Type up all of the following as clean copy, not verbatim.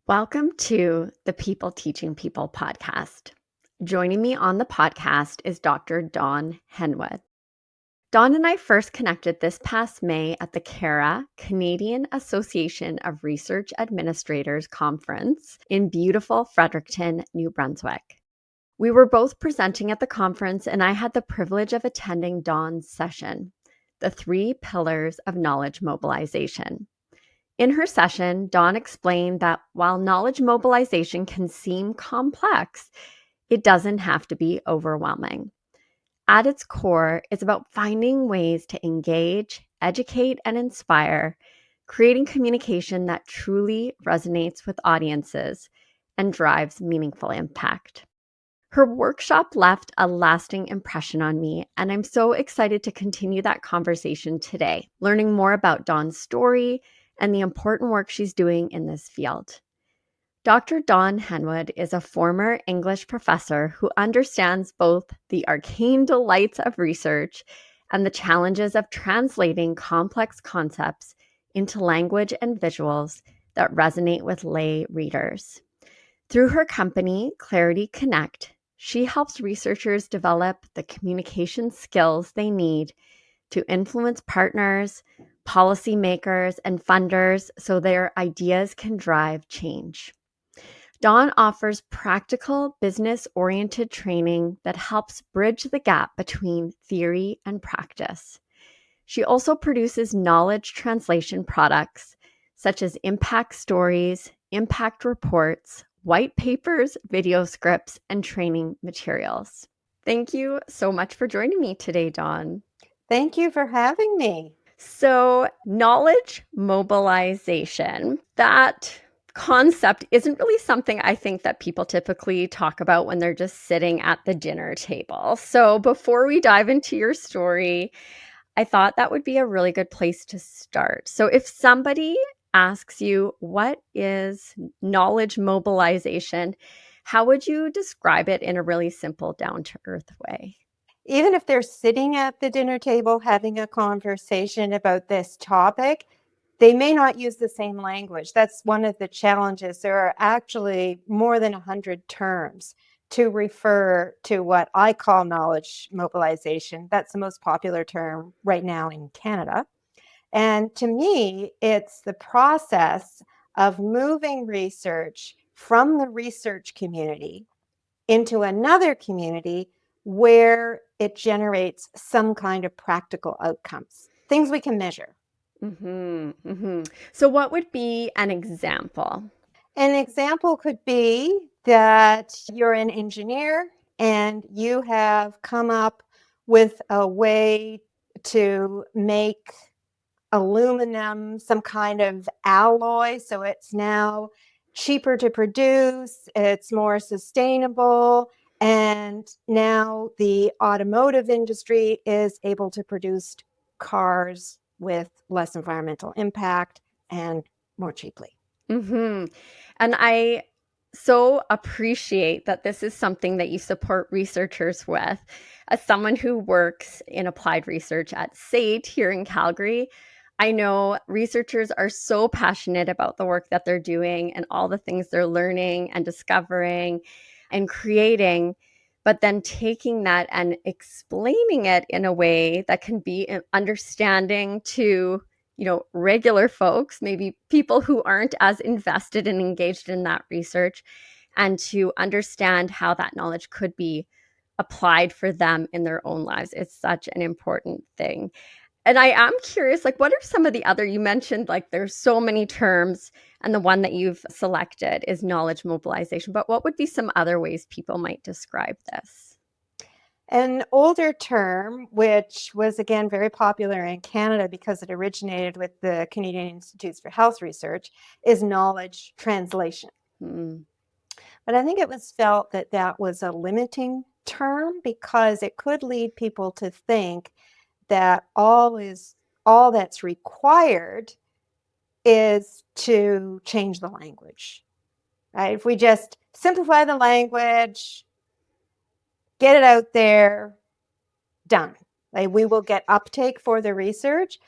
Welcome to the People Teaching People podcast. Joining me on the podcast is Dr. Dawn Henwood. Dawn and I first connected this past May at the CARA, Canadian Association of Research Administrators Conference in beautiful Fredericton, New Brunswick. We were both presenting at the conference, and I had the privilege of attending Dawn's session, The 3 Pillars of Knowledge Mobilization. In her session, Dawn explained that while knowledge mobilization can seem complex, it doesn't have to be overwhelming. At its core, it's about finding ways to engage, educate, and inspire, creating communication that truly resonates with audiences and drives meaningful impact. Her workshop left a lasting impression on me, and I'm so excited to continue that conversation today, learning more about Dawn's story and the important work she's doing in this field. Dr. Dawn Henwood is a former English professor who understands both the arcane delights of research and the challenges of translating complex concepts into language and visuals that resonate with lay readers. Through her company, Clarity Connect, she helps researchers develop the communication skills they need to influence partners, policymakers, and funders so their ideas can drive change. Dawn offers practical, business-oriented training that helps bridge the gap between theory and practice. She also produces knowledge translation products such as impact stories, impact reports, white papers, video scripts, and training materials. Thank you so much for joining me today, Dawn. Thank you for having me. So, knowledge mobilization, that concept isn't really something I think that people typically talk about when they're just sitting at the dinner table. So, before we dive into your story, I thought that would be a really good place to start. So, if somebody asks you, what is knowledge mobilization? How would you describe it in a really simple, down to earth way? Even if they're sitting at the dinner table having a conversation about this topic, they may not use the same language. That's one of the challenges. There are actually more than 100 terms to refer to what I call knowledge mobilization. That's the most popular term right now in Canada. And to me, it's the process of moving research from the research community into another community where it generates some kind of practical outcomes, things we can measure. So, what would be an example? An example could be that you're an engineer and you have come up with a way to make aluminum some kind of alloy, so it's now cheaper to produce, it's more sustainable, and now the automotive industry is able to produce cars with less environmental impact and more cheaply. And I so appreciate that this is something that you support researchers with. As someone who works in applied research at SAIT here in Calgary, I know researchers are so passionate about the work that they're doing and all the things they're learning and discovering and creating, but then taking that and explaining it in a way that can be understanding to regular folks, maybe people who aren't as invested and engaged in that research, and to understand how that knowledge could be applied for them in their own lives. It's such an important thing. And I am curious, like, what are some of the other, you mentioned, like, there's so many terms, and the one that you've selected is knowledge mobilization, but what would be some other ways people might describe this? An older term, which was again very popular in Canada because it originated with the Canadian Institutes for Health Research, is knowledge translation. Hmm. But I think it was felt that that was a limiting term because it could lead people to think that all that's required is to change the language. Right? If we just simplify the language, get it out there, done. Like we will get uptake for the research.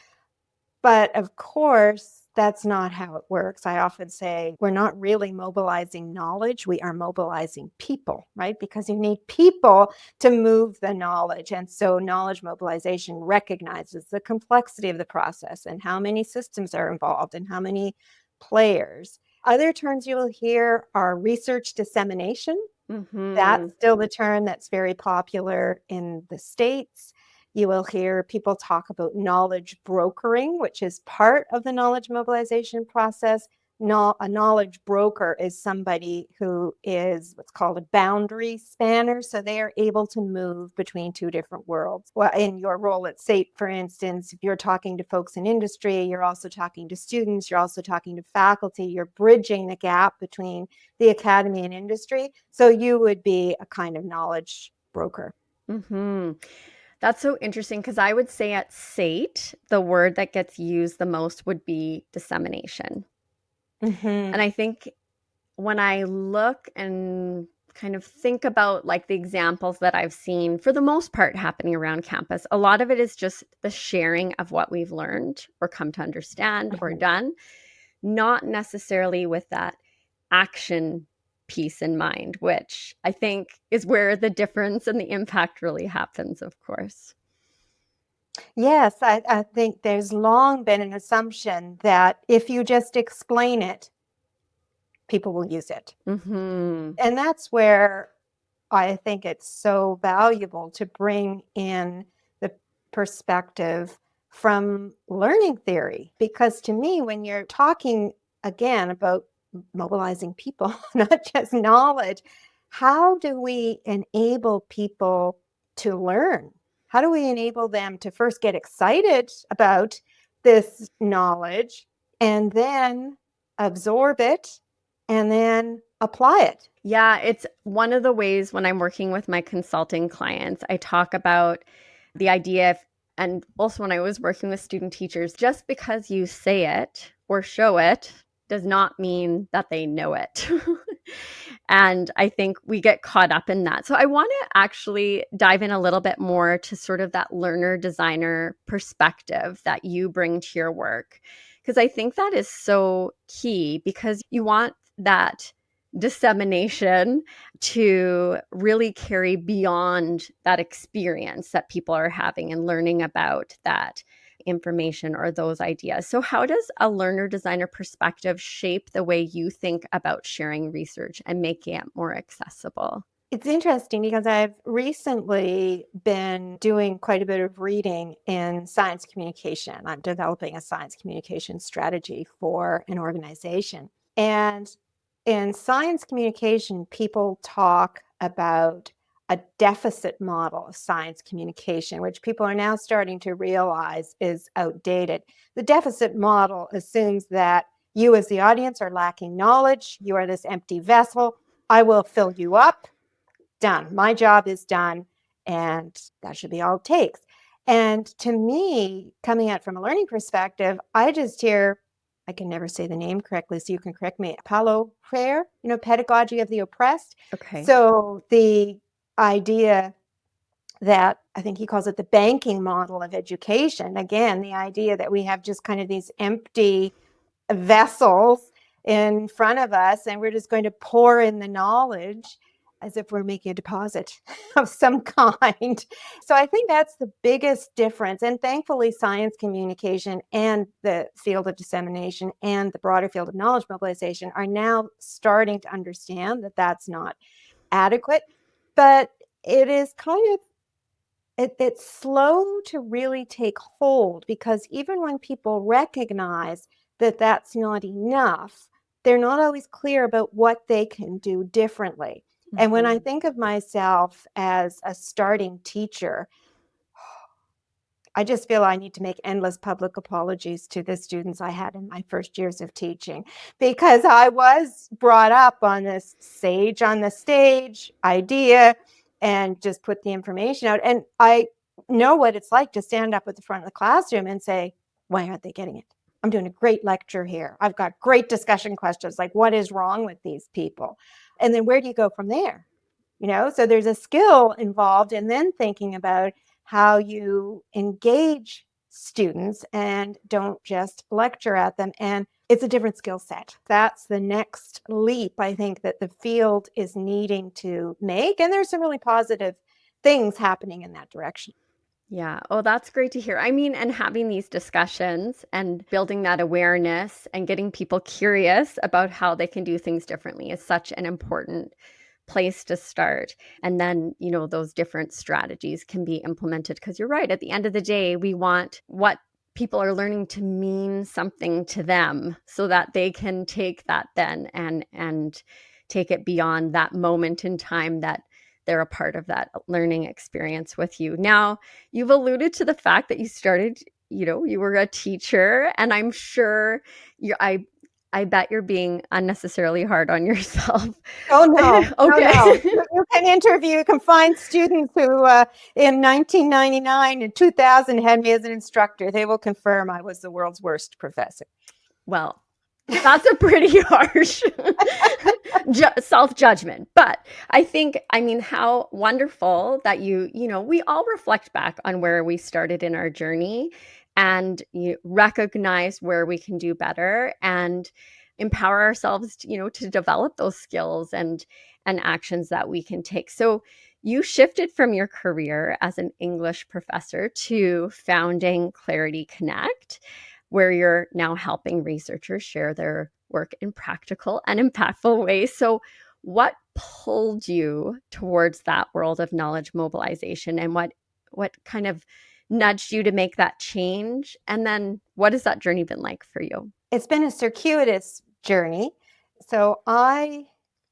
But of course, That's not how it works. I often say we're not really mobilizing knowledge, we are mobilizing people, right? Because you need people to move the knowledge. And so knowledge mobilization recognizes the complexity of the process and how many systems are involved and how many players. Other terms you will hear are research dissemination. That's Mhm. still the term that's very popular in the States. You will hear people talk about knowledge brokering, which is part of the knowledge mobilization process. A knowledge broker is somebody who is what's called a boundary spanner. So they are able to move between two different worlds. Well, in your role at SAIT, for instance, if you're talking to folks in industry, you're also talking to students, you're also talking to faculty, you're bridging the gap between the academy and industry. So you would be a kind of knowledge broker. Mhm. That's so interesting because I would say at SAIT, the word that gets used the most would be dissemination. And Mm-hmm. I think when I look and kind of think about like the examples that I've seen for the most part happening around campus, a lot of it is just the sharing of what we've learned or come to understand or Mm-hmm. done, not necessarily with that action piece in mind, which I think is where the difference and the impact really happens, of course. Yes, I think there's long been an assumption that if you just explain it, people will use it. Mhm. And that's where I think it's so valuable to bring in the perspective from learning theory. Because to me, when you're talking again about mobilizing people, not just knowledge, how do we enable people to learn? How do we enable them to first get excited about this knowledge and then absorb it and then apply it? Yeah, it's one of the ways when I'm working with my consulting clients, I talk about the idea of, and also when I was working with student teachers, just because you say it or show it does not mean that they know it. And I think we get caught up in that. So I want to actually dive in a little bit more to sort of that learner designer perspective that you bring to your work. Because I think that is so key because you want that dissemination to really carry beyond that experience that people are having and learning about that information or those ideas. So, how does a learner designer perspective shape the way you think about sharing research and making it more accessible? It's interesting because I've recently been doing quite a bit of reading in science communication. I'm developing a science communication strategy for an organization. And in science communication, people talk about a deficit model of science communication, which people are now starting to realize is outdated. The deficit model assumes that you, as the audience, are lacking knowledge. You are this empty vessel. I will fill you up. Done. My job is done. And that should be all it takes. And to me, coming at from a learning perspective, I just hear, I can never say the name correctly, so you can correct me. Paulo Freire, pedagogy of the oppressed. Okay. So the idea that I think he calls it the banking model of education. Again, the idea that we have just kind of these empty vessels in front of us and we're just going to pour in the knowledge as if we're making a deposit of some kind. So I think that's the biggest difference. And thankfully, science communication and the field of dissemination and the broader field of knowledge mobilization are now starting to understand that that's not adequate. But it is kind of it's slow to really take hold because even when people recognize that that's not enough, they're not always clear about what they can do differently. And when I Mhm. think of myself as a starting teacher, I just feel I need to make endless public apologies to the students I had in my first years of teaching because I was brought up on this sage on the stage idea and just put the information out. And I know what it's like to stand up at the front of the classroom and say, why aren't they getting it? I'm doing a great lecture here. I've got great discussion questions. Like, what is wrong with these people? And then where do you go from there? So there's a skill involved in then thinking about how you engage students and don't just lecture at them. And It's a different skill set. That's the next leap, I think, that the field is needing to make. And there's some really positive things happening in that direction. Yeah. Oh, that's great to hear. I mean, and having these discussions and building that awareness and getting people curious about how they can do things differently is such an important place to start. And then, those different strategies can be implemented because you're right. At the end of the day, we want what people are learning to mean something to them so that they can take that then and take it beyond that moment in time that they're a part of that learning experience with you. Now, you've alluded to the fact that you started, you were a teacher, and I'm sure I bet you're being unnecessarily hard on yourself. Oh, no, no, no. Okay. You can find students who in 1999 and 2000 had me as an instructor. They will confirm I was the world's worst professor. Well, that's a pretty harsh self-judgment. But I mean, how wonderful that we all reflect back on where we started in our journey and you recognize where we can do better and empower ourselves, to develop those skills and actions that we can take. So you shifted from your career as an English professor to founding Clarity Connect, where you're now helping researchers share their work in practical and impactful ways. So, what pulled you towards that world of knowledge mobilization, and what kind of nudged you to make that change? And then, what has that journey been like for you? It's been a circuitous journey. So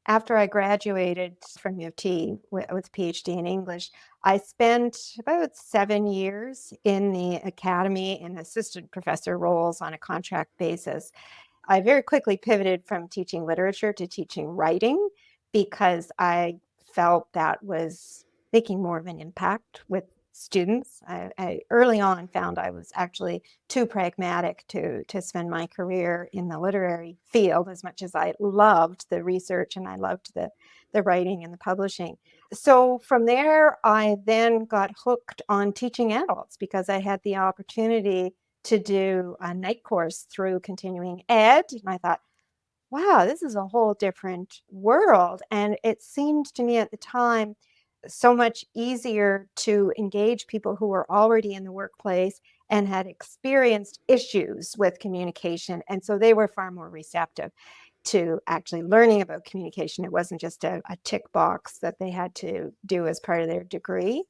after I graduated from U of T with a PhD in English, I spent about 7 years in the academy in assistant professor roles on a contract basis. I very quickly pivoted from teaching literature to teaching writing because I felt that was making more of an impact with students. I early on found I was actually too pragmatic to spend my career in the literary field as much as I loved the research and I loved the writing and the publishing. So from there, I then got hooked on teaching adults because I had the opportunity to do a night course through continuing ed. And I thought, wow, this is a whole different world. And it seemed to me at the time so much easier to engage people who were already in the workplace and had experienced issues with communication. And so they were far more receptive to actually learning about communication. It wasn't just a tick box that they had to do as part of their degree.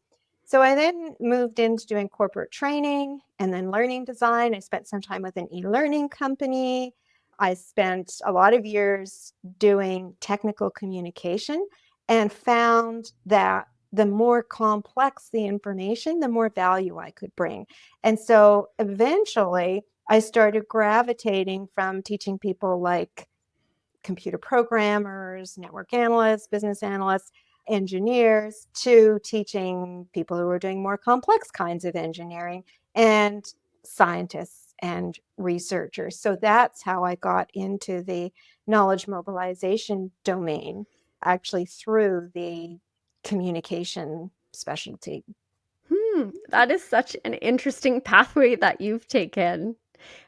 So I then moved into doing corporate training and then learning design. I spent some time with an e-learning company. I spent a lot of years doing technical communication and found that the more complex the information, the more value I could bring. And so eventually I started gravitating from teaching people like computer programmers, network analysts, business analysts, engineers, to teaching people who are doing more complex kinds of engineering and scientists and researchers. So that's how I got into the knowledge mobilization domain, actually through the communication specialty. That is such an interesting pathway that you've taken,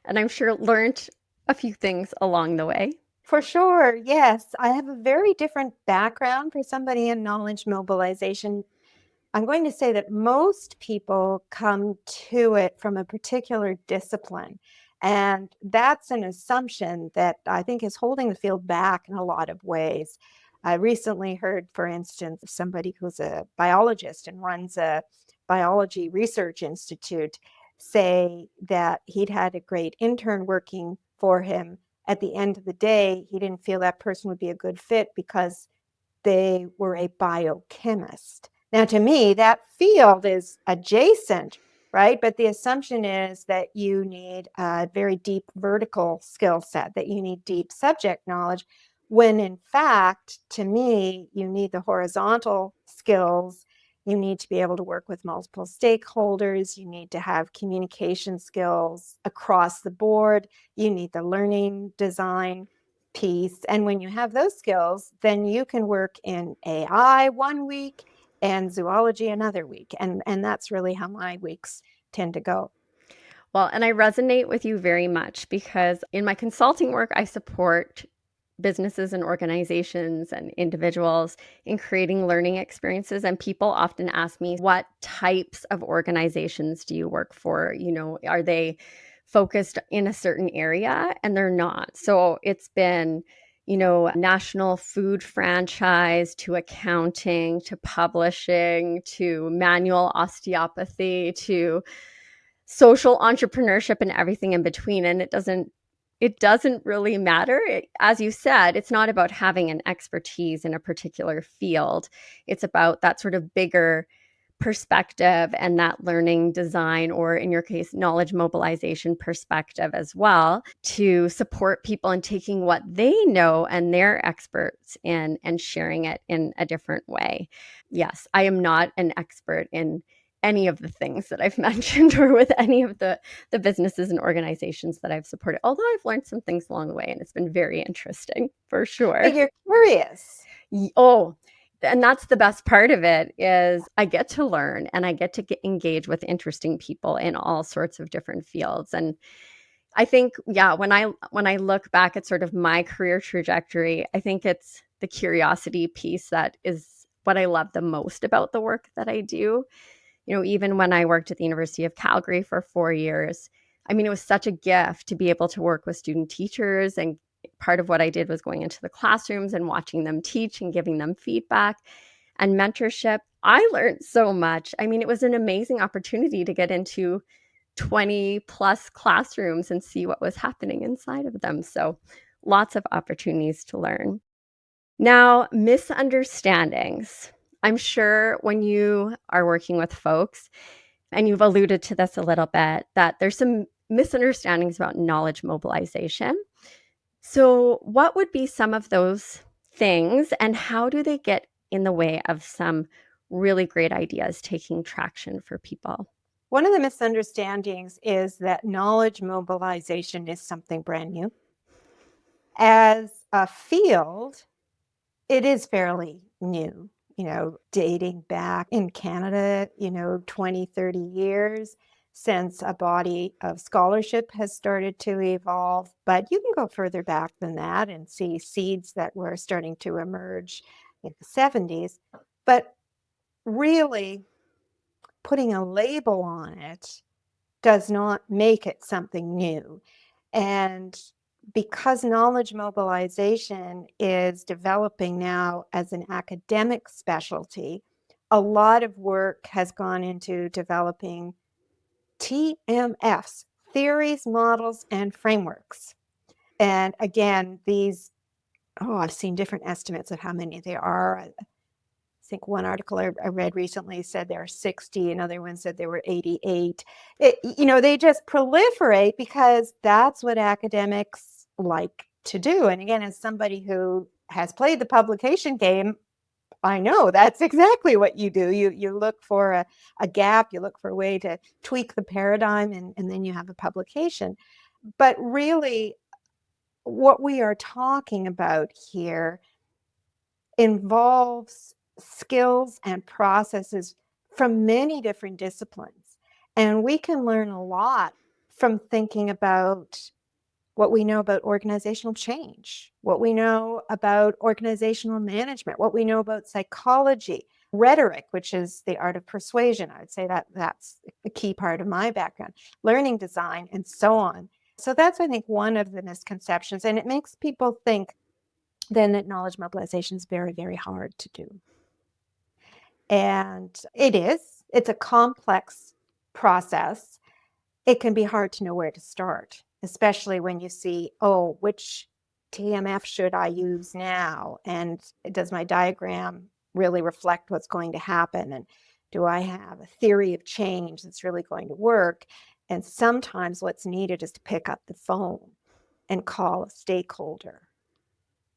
and I'm sure learned a few things along the way. For sure, yes. I have a very different background for somebody in knowledge mobilization. I'm going to say that most people come to it from a particular discipline. And that's an assumption that I think is holding the field back in a lot of ways. I recently heard, for instance, somebody who's a biologist and runs a biology research institute say that he'd had a great intern working for him. At the end of the day, he didn't feel that person would be a good fit because they were a biochemist. Now, to me, that field is adjacent, right? But the assumption is that you need a very deep vertical skill set, that you need deep subject knowledge, when in fact, to me, you need the horizontal skills. You need to be able to work with multiple stakeholders. You need to have communication skills across the board. You need the learning design piece. And when you have those skills, then you can work in AI one week and zoology another week. And that's really how my weeks tend to go. Well, and I resonate with you very much because in my consulting work, I support businesses and organizations and individuals in creating learning experiences. And people often ask me, what types of organizations do you work for? Are they focused in a certain area? And they're not. So it's been, national food franchise to accounting to publishing to manual osteopathy to social entrepreneurship and everything in between. And it doesn't really matter. As you said, it's not about having an expertise in a particular field. It's about that sort of bigger perspective and that learning design, or in your case, knowledge mobilization perspective as well, to support people in taking what they know and they're experts in and sharing it in a different way. Yes, I am not an expert in any of the things that I've mentioned or with any of the businesses and organizations that I've supported, although I've learned some things along the way and it's been very interesting for But sure. you're curious. Oh, and that's the best part of it is I get to learn and I get to engage with interesting people in all sorts of different fields. And I think, yeah, when I look back at sort of my career trajectory, I think it's the curiosity piece that is what I love the most about the work that I do. Even when I worked at the University of Calgary for 4 years, I mean, it was such a gift to be able to work with student teachers. And part of what I did was going into the classrooms and watching them teach and giving them feedback and mentorship. I learned so much. I mean, it was an amazing opportunity to get into 20 plus classrooms and see what was happening inside of them. So lots of opportunities to learn. Now, misunderstandings. I'm sure when you are working with folks, and you've alluded to this a little bit, that there's some misunderstandings about knowledge mobilization. So, what would be some of those things, and how do they get in the way of some really great ideas taking traction for people? One of the misunderstandings is that knowledge mobilization is something brand new. As a field, it is fairly new, dating back in Canada, 20, 30 years since a body of scholarship has started to evolve. But you can go further back than that and see seeds that were starting to emerge in the 70s. But really, putting a label on it does not make it something new. And because knowledge mobilization is developing now as an academic specialty, a lot of work has gone into developing TMFs, theories, models, and frameworks. And again, I've seen different estimates of how many there are. I think one article I read recently said there are 60, another one said there were 88. They just proliferate because that's what academics like to do. And again, as somebody who has played the publication game, I know that's exactly what you do. You look for a gap, you look for a way to tweak the paradigm, and then you have a publication. But really, what we are talking about here involves skills and processes from many different disciplines. And we can learn a lot from thinking about what we know about organizational change, what we know about organizational management, what we know about psychology, rhetoric, which is the art of persuasion. I would say that that's a key part of my background, learning design, and so on. So that's, I think, one of the misconceptions. And it makes people think then that knowledge mobilization is very, very hard to do. And it is, it's a complex process. It can be hard to know where to start, especially when you see, oh, which TMF should I use now? And does my diagram really reflect what's going to happen? And do I have a theory of change that's really going to work? And sometimes what's needed is to pick up the phone and call a stakeholder.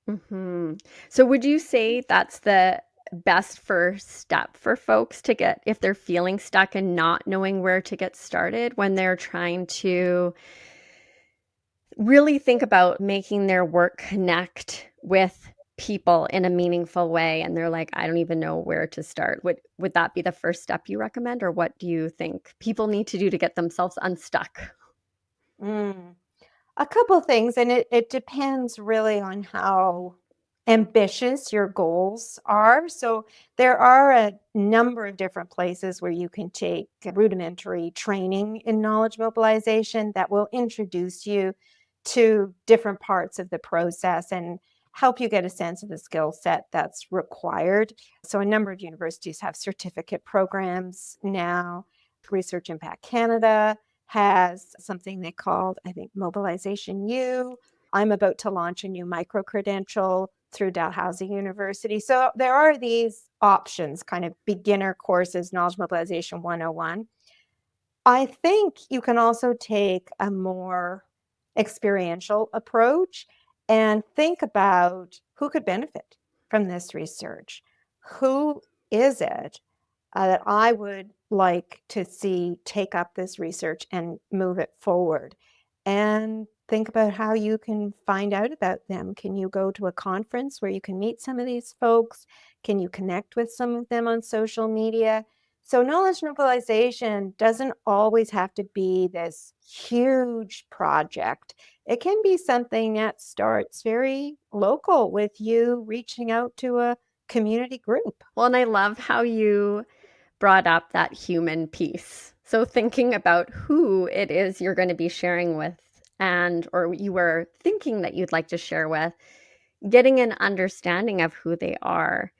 So, would you say that's the best first step for folks to get if they're feeling stuck and not knowing where to get started when they're trying to really think about making their work connect with people in a meaningful way and they're like, I don't even know where to start? Would that be the first step you recommend, or what do you think people need to do to get themselves unstuck? Mm. A couple things, and it depends really on how ambitious your goals are. So there are a number of different places where you can take rudimentary training in knowledge mobilization that will introduce you to different parts of the process and help you get a sense of the skill set that's required. So a number of universities have certificate programs now. Research Impact Canada has something they called, I think, Mobilization U. I'm about to launch a new micro credential through Dalhousie University. So there are these options, kind of beginner courses, Knowledge Mobilization 101. I think you can also take a more experiential approach and think about who could benefit from this research. Who is it that I would like to see take up this research and move it forward? And think about how you can find out about them. Can you go to a conference where you can meet some of these folks? Can you connect with some of them on social media? So, knowledge mobilization doesn't always have to be this huge project. It can be something that starts very local with you reaching out to a community group. Well, and I love how you brought up that human piece. So thinking about who it is you're going to be sharing with and or you were thinking that you'd like to share with, getting an understanding of who they are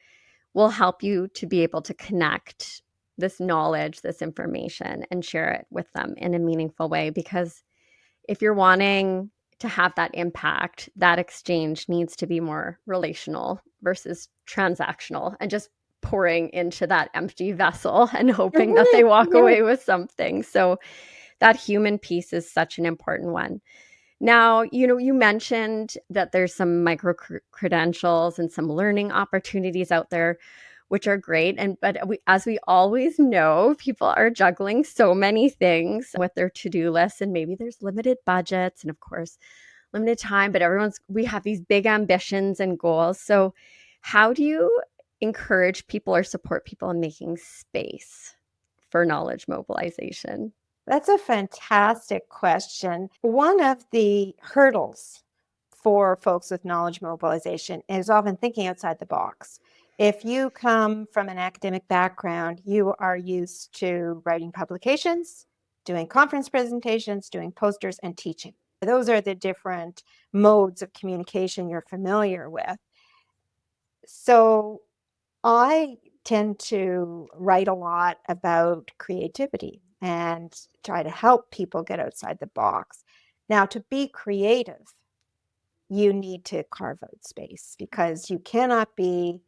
will help you to be able to connect this knowledge, this information, and share it with them in a meaningful way. Because if you're wanting to have that impact, that exchange needs to be more relational versus transactional and just pouring into that empty vessel and hoping that they walk away with something. So that human piece is such an important one. Now, you mentioned that there's some micro credentials and some learning opportunities out there, which are great. As we always know, people are juggling so many things with their to-do lists, and maybe there's limited budgets and, of course, limited time. But we have these big ambitions and goals. So, how do you encourage people or support people in making space for knowledge mobilization? That's a fantastic question. One of the hurdles for folks with knowledge mobilization is often thinking outside the box. If you come from an academic background, you are used to writing publications, doing conference presentations, doing posters, and teaching. Those are the different modes of communication you're familiar with. So I tend to write a lot about creativity and try to help people get outside the box. Now, to be creative, you need to carve out space because you cannot be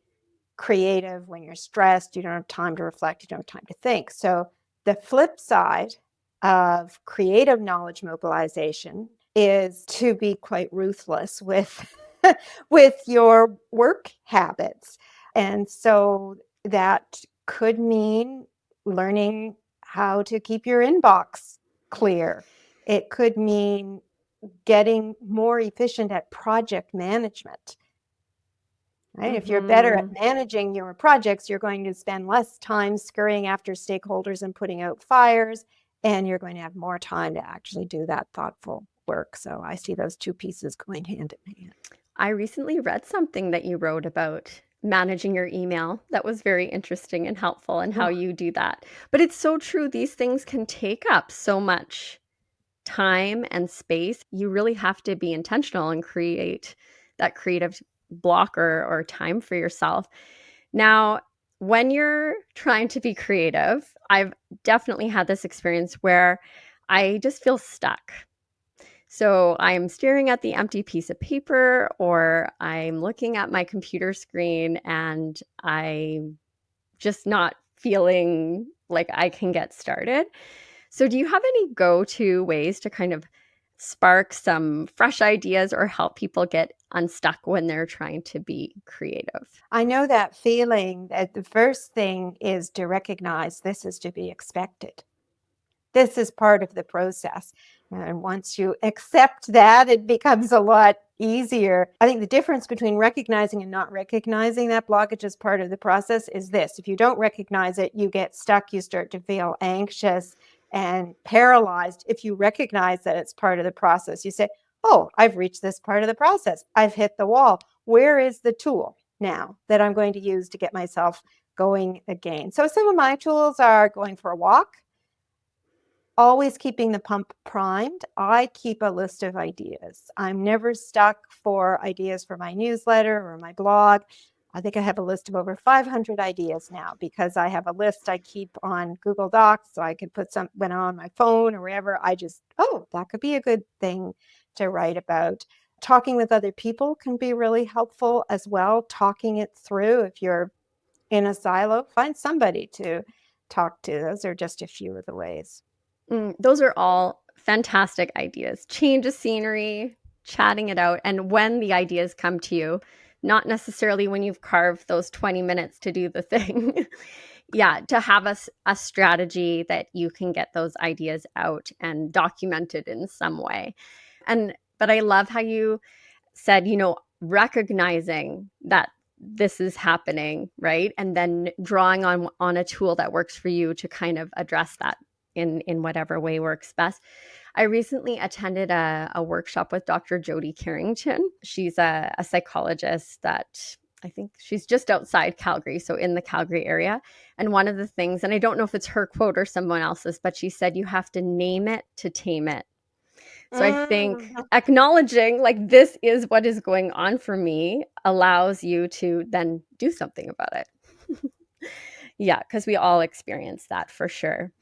creative when you're stressed. You don't have time to reflect. You don't have time to think. So, the flip side of creative knowledge mobilization is to be quite ruthless with with your work habits. And so that could mean learning how to keep your inbox clear. It could mean getting more efficient at project management. Right? If you're better at managing your projects, you're going to spend less time scurrying after stakeholders and putting out fires, and you're going to have more time to actually do that thoughtful work. So I see those two pieces going hand in hand. I recently read something that you wrote about managing your email that was very interesting and helpful and how you do that. But it's so true. These things can take up so much time and space. You really have to be intentional and create that creative block or time for yourself. Now, when you're trying to be creative, I've definitely had this experience where I just feel stuck. So I'm staring at the empty piece of paper or I'm looking at my computer screen and I'm just not feeling like I can get started. So do you have any go-to ways to kind of spark some fresh ideas or help people get unstuck when they're trying to be creative? I know that feeling that the first thing is to recognize this is to be expected. This is part of the process. And once you accept that, it becomes a lot easier. I think the difference between recognizing and not recognizing that blockage as part of the process is this. If you don't recognize it, you get stuck, you start to feel anxious, and paralyzed if you recognize that it's part of the process. You say, oh, I've reached this part of the process. I've hit the wall. Where is the tool now that I'm going to use to get myself going again? So some of my tools are going for a walk, always keeping the pump primed. I keep a list of ideas. I'm never stuck for ideas for my newsletter or my blog. I think I have a list of over 500 ideas now because I have a list I keep on Google Docs, so I could put something on my phone or wherever. Oh, that could be a good thing to write about. Talking with other people can be really helpful as well. Talking it through. If you're in a silo, find somebody to talk to. Those are just a few of the ways. Those are all fantastic ideas. Change of scenery, chatting it out, and when the ideas come to you, not necessarily when you've carved those 20 minutes to do the thing. Yeah, to have a strategy that you can get those ideas out and documented in some way. But I love how you said, recognizing that this is happening, right? And then drawing on a tool that works for you to kind of address that in whatever way works best. I recently attended a workshop with Dr. Jody Carrington. She's a psychologist that I think she's just outside Calgary, so in the Calgary area. And one of the things, and I don't know if it's her quote or someone else's, but she said, you have to name it to tame it. So I think Mm. acknowledging like this is what is going on for me allows you to then do something about it. Yeah, because we all experience that for sure.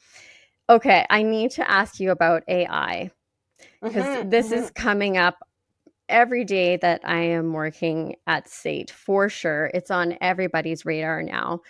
Okay, I need to ask you about AI because Mhm, this is mhm. coming up every day that I am working at SAIT for sure. It's on everybody's radar now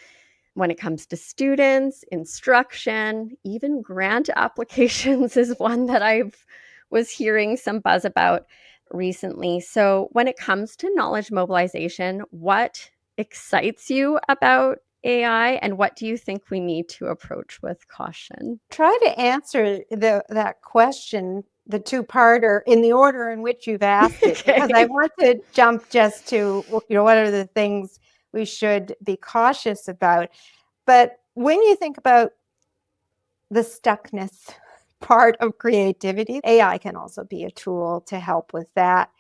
when it comes to students, instruction, even grant applications is one that I've was hearing some buzz about recently. So, when it comes to knowledge mobilization, what excites you about AI and what do you think we need to approach with caution? Try to answer that question, the two-parter, in the order in which you've asked it, because I Okay. want to jump just to, what are the things we should be cautious about. But when you think about the stuckness part of creativity, AI can also be a tool to help with that.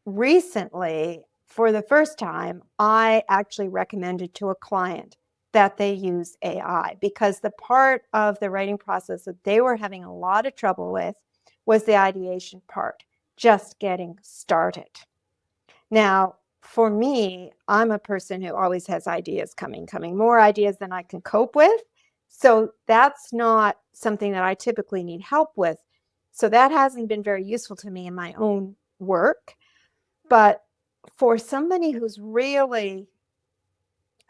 Recently, for the first time, I actually recommended to a client that they use AI because the part of the writing process that they were having a lot of trouble with was the ideation part, just getting started. Now, for me, I'm a person who always has ideas coming, more ideas than I can cope with. So that's not something that I typically need help with. So that hasn't been very useful to me in my own work. But for somebody who's really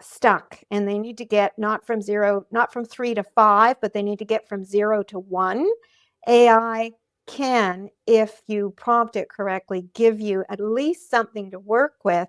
stuck and they need to get not from 3 to 5, but they need to get from 0 to 1, AI can, if you prompt it correctly, give you at least something to work with.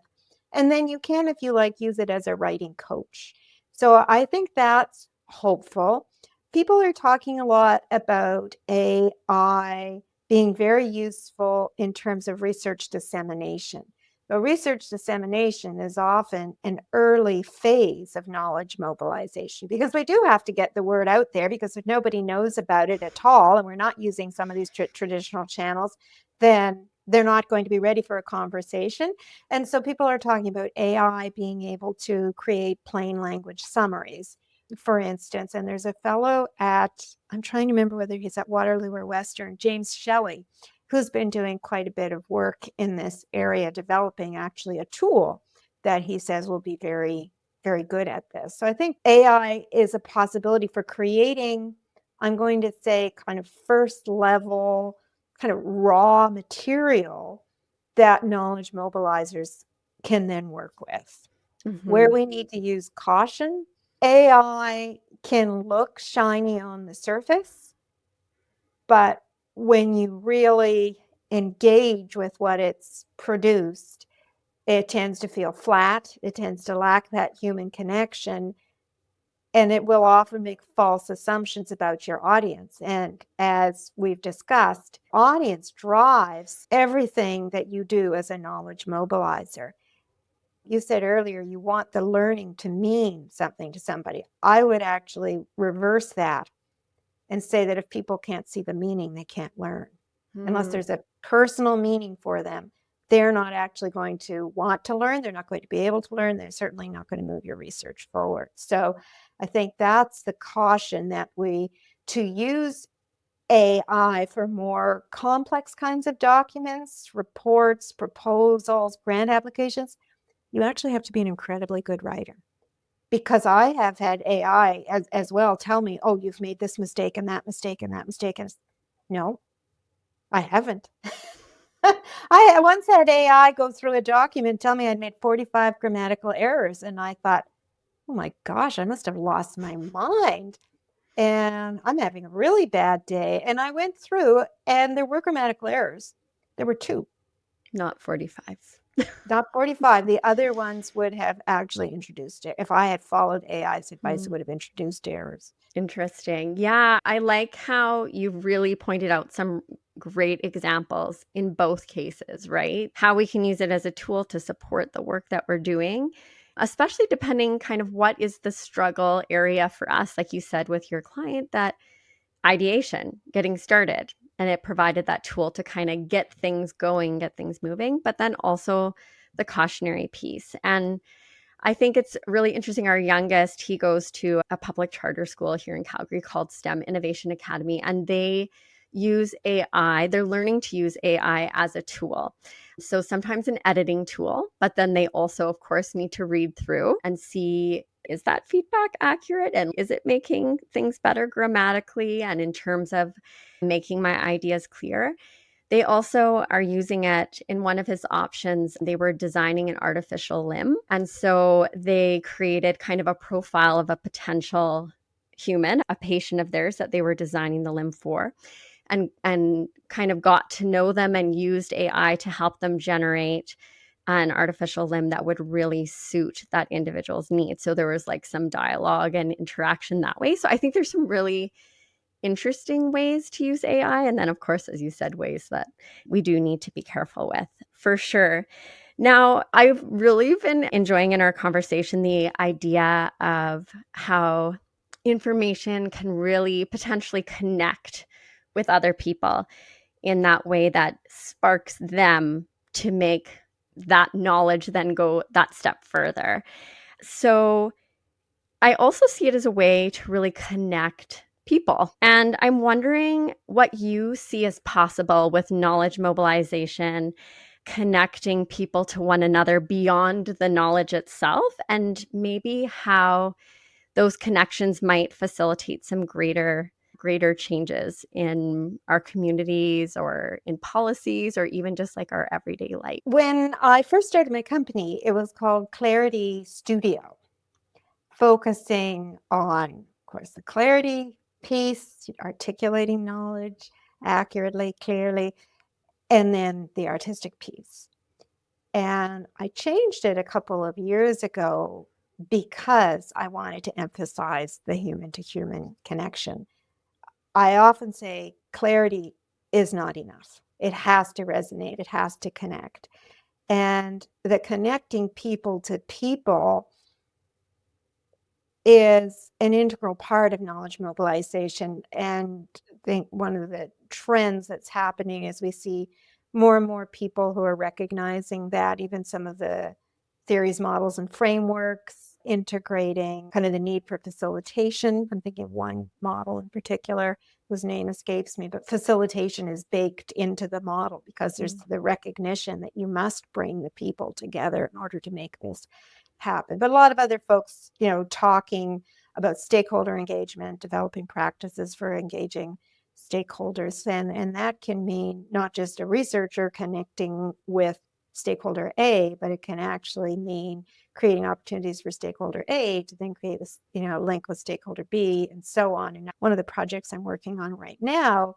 And then you can, if you like, use it as a writing coach. So I think that's hopeful. People are talking a lot about AI being very useful in terms of research dissemination. But research dissemination is often an early phase of knowledge mobilization because we do have to get the word out there, because if nobody knows about it at all and we're not using some of these traditional channels, then they're not going to be ready for a conversation. And so people are talking about AI being able to create plain language summaries, for instance. And there's a fellow I'm trying to remember whether he's at Waterloo or Western, James Shelley, who's been doing quite a bit of work in this area, developing actually a tool that he says will be very, very good at this. So I think AI is a possibility for creating, I'm going to say, kind of first level, kind of raw material that knowledge mobilizers can then work with. Where Mhm. we need to use caution, AI can look shiny on the surface, but when you really engage with what it's produced, it tends to feel flat. It tends to lack that human connection. And it will often make false assumptions about your audience. And as we've discussed, audience drives everything that you do as a knowledge mobilizer. You said earlier you want the learning to mean something to somebody. I would actually reverse that and say that if people can't see the meaning, they can't learn. Unless Hmm. there's a personal meaning for them, they're not actually going to want to learn. They're not going to be able to learn. They're certainly not going to move your research forward. So I think that's the caution, that to use AI for more complex kinds of documents, reports, proposals, grant applications, you actually have to be an incredibly good writer. Because I have had AI as well tell me, oh, you've made this mistake and that mistake and that mistake. And no, I haven't. I once had AI go through a document, tell me I'd made 45 grammatical errors. And I thought, oh my gosh, I must have lost my mind. And I'm having a really bad day. And I went through, and there were grammatical errors. There were 2. Not 45. Not 45. The other ones would have actually introduced it. If I had followed AI's advice, it would have introduced errors. Interesting. Yeah, I like how you really pointed out some great examples in both cases, right? How we can use it as a tool to support the work that we're doing, especially depending kind of what is the struggle area for us, like you said with your client, that ideation, getting started. And it provided that tool to kind of get things going, get things moving, but then also the cautionary piece. And I think it's really interesting. Our youngest, he goes to a public charter school here in Calgary called STEM Innovation Academy, and they use AI. They're learning to use AI as a tool. So sometimes an editing tool, but then they also, of course, need to read through and see, is that feedback accurate? And is it making things better grammatically and in terms of making my ideas clear? They also are using it in one of his options. They were designing an artificial limb. And so they created kind of a profile of a potential human, a patient of theirs that they were designing the limb for, and kind of got to know them and used AI to help them generate an artificial limb that would really suit that individual's needs. So there was like some dialogue and interaction that way. So I think there's some really interesting ways to use AI. And then, of course, as you said, ways that we do need to be careful with, for sure. Now, I've really been enjoying in our conversation the idea of how information can really potentially connect with other people in that way that sparks them to make that knowledge then go that step further. So I also see it as a way to really connect people. And I'm wondering what you see as possible with knowledge mobilization, connecting people to one another beyond the knowledge itself, and maybe how those connections might facilitate some greater changes in our communities or in policies or even just like our everyday life. When I first started my company, it was called Clarity Studio, focusing on, of course, the clarity piece, articulating knowledge accurately, clearly, and then the artistic piece. And I changed it a couple of years ago because I wanted to emphasize the human to human connection. I often say clarity is not enough. It has to resonate, it has to connect. And the connecting people to people is an integral part of knowledge mobilization. And I think one of the trends that's happening is we see more and more people who are recognizing that, even some of the theories, models, and frameworks integrating kind of the need for facilitation. I'm thinking of one model in particular whose name escapes me, but facilitation is baked into the model because there's the recognition that you must bring the people together in order to make this happen. But a lot of other folks, talking about stakeholder engagement, developing practices for engaging stakeholders. And that can mean not just a researcher connecting with stakeholder A, but it can actually mean creating opportunities for stakeholder A to then create a link with stakeholder B, and so on. And one of the projects I'm working on right now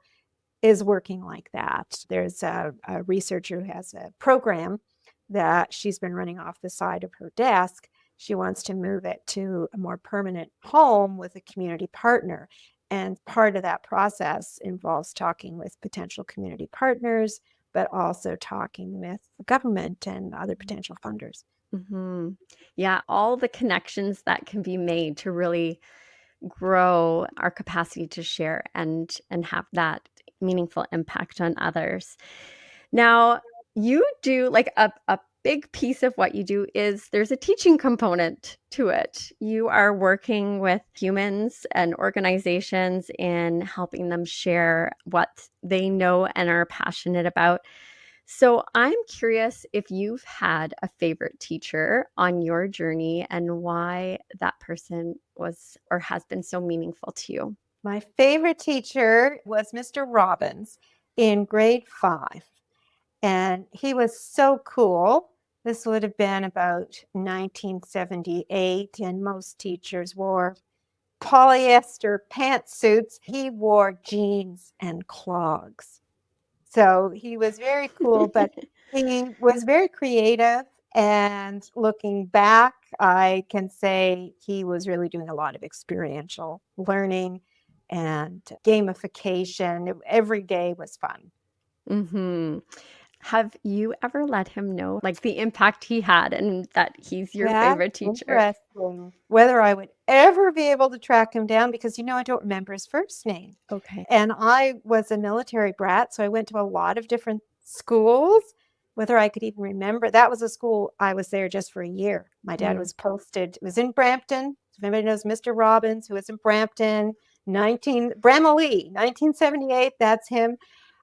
is working like that. There's a researcher who has a program that she's been running off the side of her desk. She wants to move it to a more permanent home with a community partner. And part of that process involves talking with potential community partners, but also talking with the government and other potential funders. Yeah, all the connections that can be made to really grow our capacity to share and have that meaningful impact on others. Now, you do like a big piece of what you do is there's a teaching component to it. You are working with humans and organizations in helping them share what they know and are passionate about. So I'm curious if you've had a favorite teacher on your journey and why that person was or has been so meaningful to you. My favorite teacher was Mr. Robbins in grade 5. And he was so cool. This would have been about 1978, and most teachers wore polyester pantsuits. He wore jeans and clogs. So he was very cool, but he was very creative. And looking back, I can say he was really doing a lot of experiential learning and gamification. Every day was fun. Mhm. Have you ever let him know, like, the impact he had and that he's your That's favorite teacher? interesting. Whether I would ever be able to track him down because, I don't remember his first name. Okay. And I was a military brat, so I went to a lot of different schools. Whether I could even remember, that was a school I was there just for a year. My dad Mm. was posted, it was in Brampton. If anybody knows Mr. Robbins, who was in Brampton, 1978, that's him.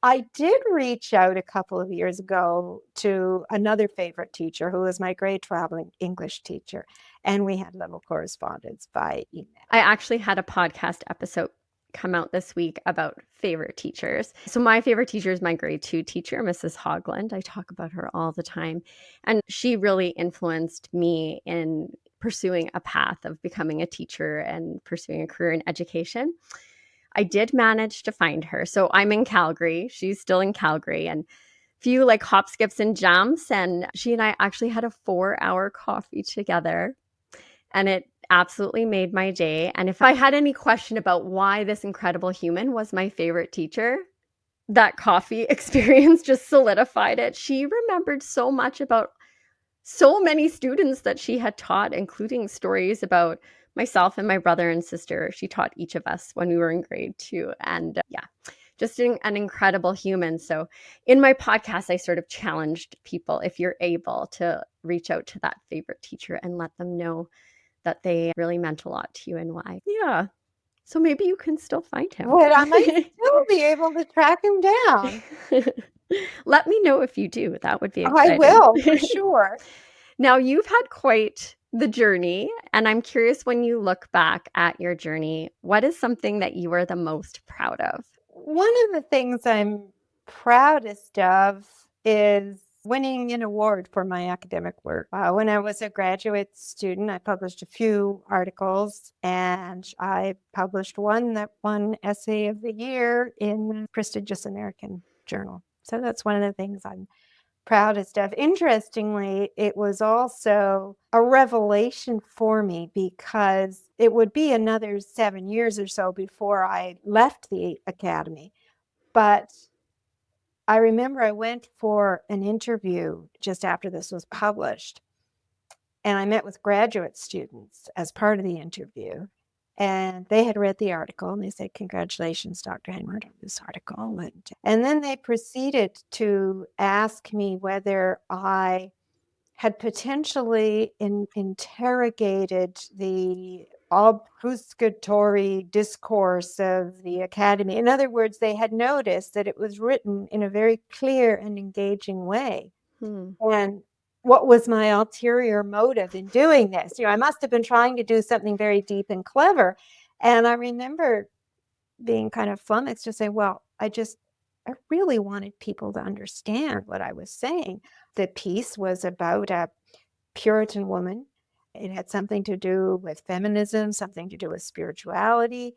I did reach out a couple of years ago to another favorite teacher who was my grade 12 English teacher, and we had little correspondence by email. I actually had a podcast episode come out this week about favorite teachers. So my favorite teacher is my grade 2 teacher, Mrs. Hogland. I talk about her all the time. And she really influenced me in pursuing a path of becoming a teacher and pursuing a career in education. I did manage to find her. So I'm in Calgary. She's still in Calgary, and few like hop, skips, and jumps. And she and I actually had a 4-hour coffee together, and it absolutely made my day. And if I had any question about why this incredible human was my favorite teacher, that coffee experience just solidified it. She remembered so much about so many students that she had taught, including stories about myself and my brother and sister. She taught each of us when we were in grade 2. And yeah, just an incredible human. So in my podcast, I sort of challenged people, if you're able to reach out to that favorite teacher and let them know that they really meant a lot to you and why. Yeah. So maybe you can still find him. But I might still be able to track him down. Let me know if you do. That would be I exciting. will, for sure. Now, you've had quite the journey, and I'm curious, when you look back at your journey, what is something that you are the most proud of? One of the things I'm proudest of is winning an award for my academic work. When I was a graduate student, I published a few articles, and I published one that won Essay of the Year in the prestigious American Journal. So that's one of the things I'm proudest of. Interestingly, it was also a revelation for me because it would be another 7 years or so before I left the academy. But I remember I went for an interview just after this was published, and I met with graduate students as part of the interview. And they had read the article and they said, "Congratulations, Dr. Henwood, on this article." And then they proceeded to ask me whether I had potentially interrogated the obfuscatory discourse of the academy. In other words, they had noticed that it was written in a very clear and engaging way. Hmm. And what was my ulterior motive in doing this? I must have been trying to do something very deep and clever. And I remember being kind of flummoxed to say, well, I really wanted people to understand what I was saying. The piece was about a Puritan woman. It had something to do with feminism, something to do with spirituality.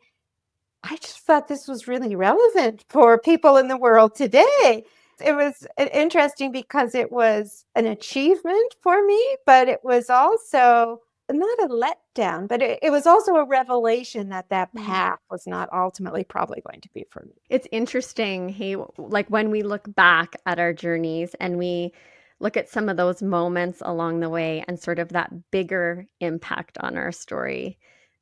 I just thought this was really relevant for people in the world today. It was interesting because it was an achievement for me, but it was also not a letdown, but it was also a revelation that that Hmm. path was not ultimately probably going to be for me. It's interesting, hey, like when we look back at our journeys and we look at some of those moments along the way and sort of that bigger impact on our story,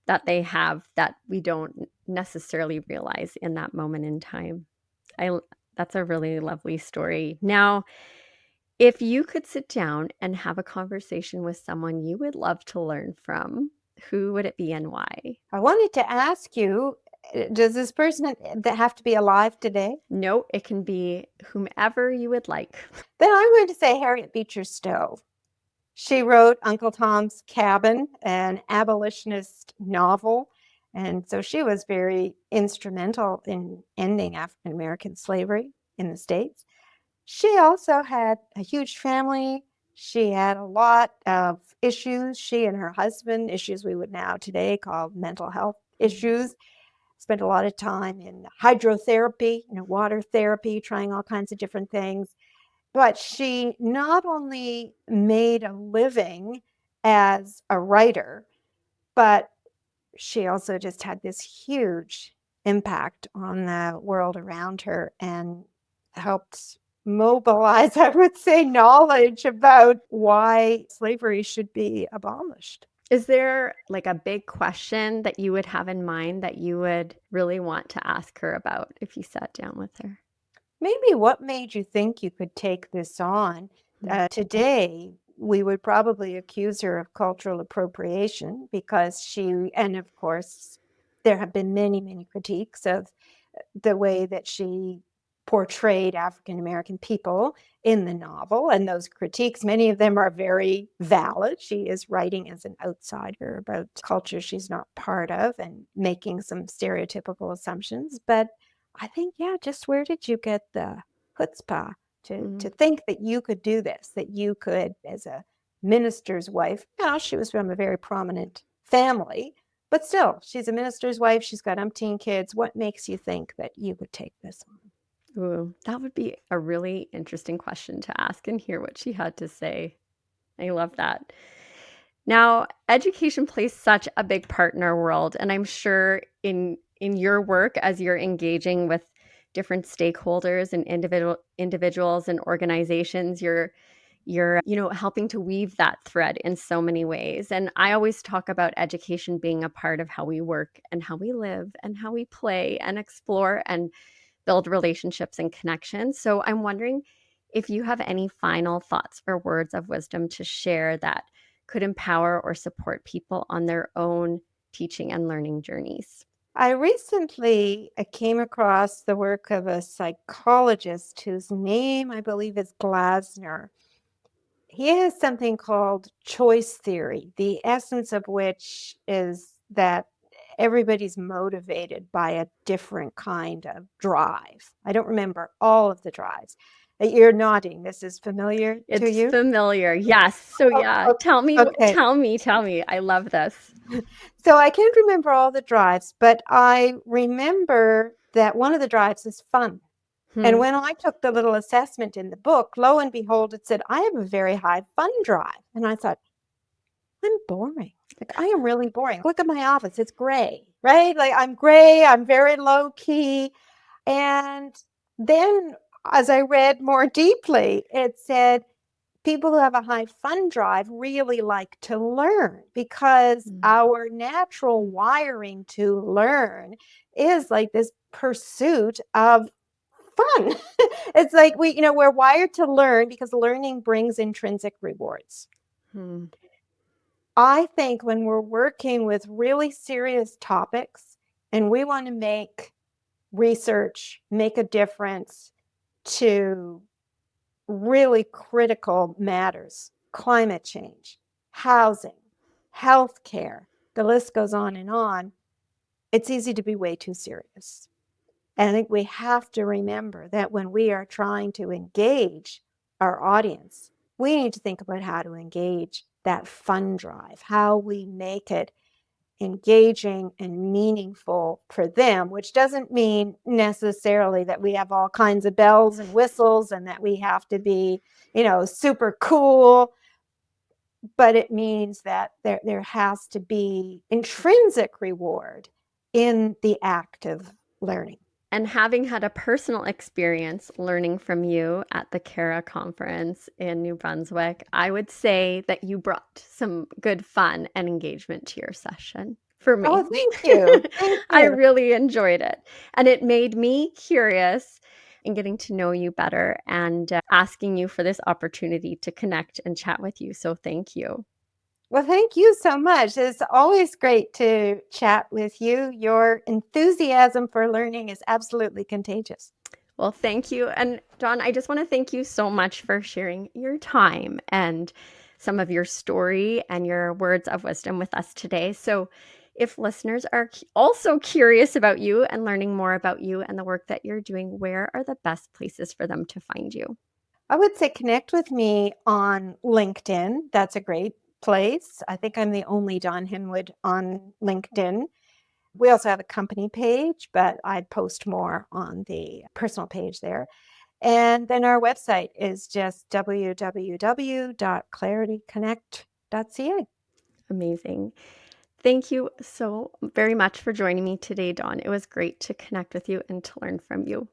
that they have that we don't necessarily realize in that moment in time. I That's a really lovely story. Now, if you could sit down and have a conversation with someone you would love to learn from, who would it be and why? I wanted to ask you, does this person that have to be alive today? No, it can be whomever you would like. Then I'm going to say Harriet Beecher Stowe. She wrote Uncle Tom's Cabin, an abolitionist novel. And so she was very instrumental in ending African American slavery in the States. She also had a huge family. She had a lot of issues. She and her husband, issues we would now today call mental health issues, spent a lot of time in hydrotherapy, water therapy, trying all kinds of different things. But she not only made a living as a writer, but she also just had this huge impact on the world around her and helped mobilize, I would say, knowledge about why slavery should be abolished. Is there like a big question that you would have in mind that you would really want to ask her about if you sat down with her? Maybe what made you think you could take this on? Today, we would probably accuse her of cultural appropriation because and of course, there have been many, many critiques of the way that she portrayed African American people in the novel. And those critiques, many of them are very valid. She is writing as an outsider about culture she's not part of and making some stereotypical assumptions. But I think, yeah, just where did you get the chutzpah to think that you could do this, that you could, as a minister's wife, she was from a very prominent family, but still, she's a minister's wife. She's got umpteen kids. What makes you think that you would take this on? Ooh, that would be a really interesting question to ask and hear what she had to say. I love that. Now, education plays such a big part in our world, and I'm sure in your work as you're engaging with different stakeholders and individuals and organizations, you're helping to weave that thread in so many ways. And I always talk about education being a part of how we work and how we live and how we play and explore and build relationships and connections. So I'm wondering if you have any final thoughts or words of wisdom to share that could empower or support people on their own teaching and learning journeys. I recently came across the work of a psychologist whose name I believe is Glasner. He has something called choice theory, the essence of which is that everybody's motivated by a different kind of drive. I don't remember all of the drives. You're nodding. This is familiar to It's you? familiar. Yes. So yeah, Oh, okay. tell me. I love this. So I can't remember all the drives, but I remember that one of the drives is fun. And Hmm. when I took the little assessment in the book, lo and behold, it said, I have a very high fun drive. And I thought, I'm boring. Like, I am really boring. Look at my office. It's gray, right? Like, I'm gray. I'm very low key. And then as I read more deeply, it said, people who have a high fun drive really like to learn because our natural wiring to learn is like this pursuit of fun. It's like we're wired to learn because learning brings intrinsic rewards. Hmm. I think when we're working with really serious topics and we want to make research make a difference to really critical matters, climate change, housing, healthcare, the list goes on, it's easy to be way too serious. And I think we have to remember that when we are trying to engage our audience, we need to think about how to engage that fun drive, how we make it engaging and meaningful for them, which doesn't mean necessarily that we have all kinds of bells and whistles and that we have to be, super cool. But it means that there has to be intrinsic reward in the act of learning. And having had a personal experience learning from you at the CARA conference in New Brunswick, I would say that you brought some good fun and engagement to your session. for Oh, me. thank you. Thank I you. really enjoyed it, and it made me curious in getting to know you better and, asking you for this opportunity to connect and chat with you, so thank you. Well, thank you so much. It's always great to chat with you. Your enthusiasm for learning is absolutely contagious. Well, thank you. And Dawn, I just want to thank you so much for sharing your time and some of your story and your words of wisdom with us today. So, if listeners are also curious about you and learning more about you and the work that you're doing, where are the best places for them to find you? I would say connect with me on LinkedIn. That's a great place. I think I'm the only Dawn Henwood on LinkedIn. We also have a company page, but I'd post more on the personal page there. And then our website is just www.clarityconnect.ca. Amazing. Thank you so very much for joining me today, Dawn. It was great to connect with you and to learn from you.